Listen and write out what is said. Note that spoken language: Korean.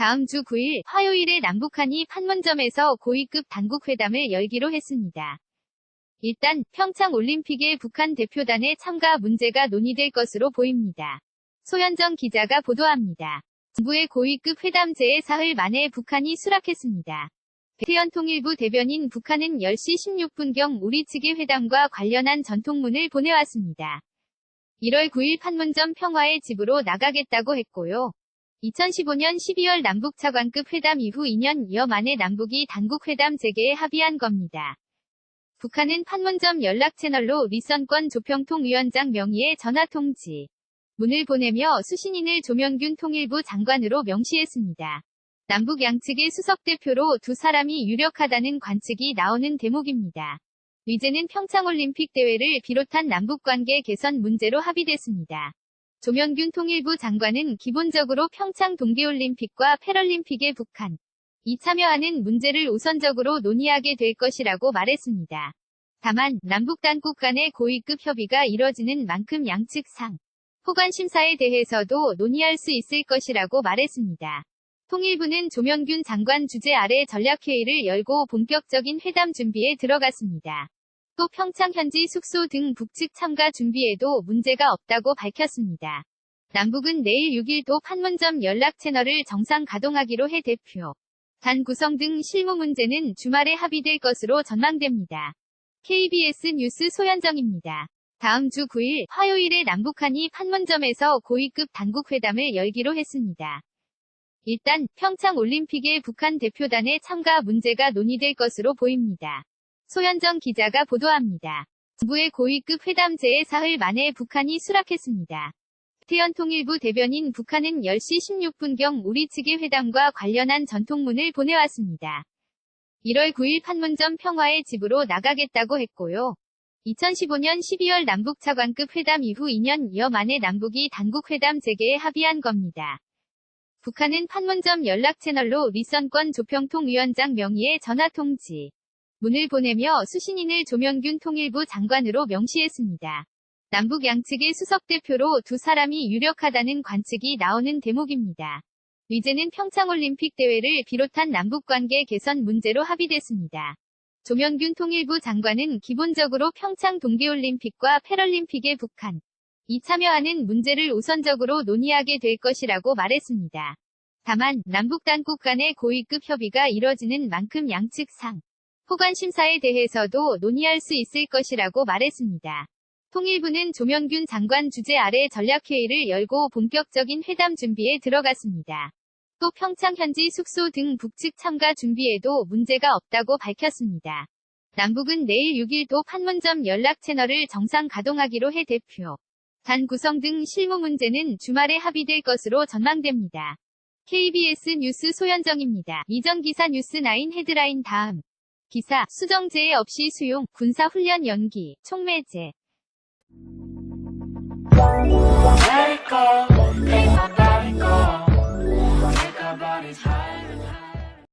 다음 주 9일 화요일에 남북한이 판문점에서 고위급 당국회담을 열기로 했습니다. 일단 평창 올림픽의 북한 대표단의 참가 문제가 논의될 것으로 보입니다. 소현정 기자가 보도합니다. 정부의 고위급 회담제에 사흘 만에 북한이 수락했습니다. 배태현 통일부 대변인 북한은 10시 16분경 우리 측의 회담과 관련한 전통문을 보내왔습니다. 1월 9일 판문점 평화의 집으로 나가겠다고 했고요. 2015년 12월 남북 차관급 회담 이후 2년여 만에 남북이 당국회담 재개에 합의한 겁니다. 북한은 판문점 연락채널로 리선권 조평통 위원장 명의의 전화통지 문을 보내며 수신인을 조명균 통일부 장관으로 명시했습니다. 남북 양측의 수석대표로 두 사람이 유력하다는 관측이 나오는 대목입니다. 의제는 평창올림픽 대회를 비롯한 남북관계 개선 문제로 합의됐습니다. 조명균 통일부 장관은 기본적으로 평창 동계올림픽과 패럴림픽에 북한이 참여하는 문제를 우선적으로 논의하게 될 것이라고 말했습니다. 다만 남북 당국 간의 고위급 협의가 이뤄지는 만큼 양측 상 호관 심사에 대해서도 논의할 수 있을 것이라고 말했습니다. 통일부는 조명균 장관 주재 아래 전략회의를 열고 본격적인 회담 준비에 들어갔습니다. 또 평창 현지 숙소 등 북측 참가 준비에도 문제가 없다고 밝혔습니다. 남북은 내일 6일도 판문점 연락 채널을 정상 가동하기로 해 대표 단 구성 등 실무 문제는 주말에 합의될 것으로 전망됩니다. KBS 뉴스 소현정입니다. 다음 주 9일 화요일에 남북한이 판문점에서 고위급 당국회담을 열기로 했습니다. 일단 평창 올림픽의 북한 대표단의 참가 문제가 논의될 것으로 보입니다. 소현정 기자가 보도합니다. 정부의 고위급 회담제에 사흘 만에 북한이 수락했습니다. 배태현 통일부 대변인 북한은 10시 16분경 우리 측의 회담과 관련한 전통문을 보내왔습니다. 1월 9일 판문점 평화의 집으로 나가겠다고 했고요. 2015년 12월 남북 차관급 회담 이후 2년여 만에 남북이 당국회담 재개에 합의한 겁니다. 북한은 판문점 연락채널로 리선권 조평통 위원장 명의의 전화통지 문을 보내며 수신인을 조명균 통일부 장관으로 명시했습니다. 남북 양측의 수석대표로 두 사람이 유력하다는 관측이 나오는 대목입니다. 의제는 평창올림픽 대회를 비롯한 남북관계 개선 문제로 합의됐습니다. 조명균 통일부 장관은 기본적으로 평창 동계올림픽과 패럴림픽에 북한이 참여하는 문제를 우선적으로 논의하게 될 것이라고 말했습니다. 다만 남북 당국 간의 고위급 협의가 이뤄지는 만큼 양측 상 호관 심사에 대해서도 논의할 수 있을 것이라고 말했습니다. 통일부는 조명균 장관 주재 아래 전략회의를 열고 본격적인 회담 준비에 들어갔습니다. 또 평창 현지 숙소 등 북측 참가 준비에도 문제가 없다고 밝혔습니다. 남북은 내일 6일도 판문점 연락 채널을 정상 가동하기로 해 대표 단 구성 등 실무 문제는 주말에 합의될 것으로 전망됩니다. KBS 뉴스 소현정입니다. 이전 기사 뉴스9 헤드라인 다음 기사 수정제의 없이 수용 군사훈련 연기 총매제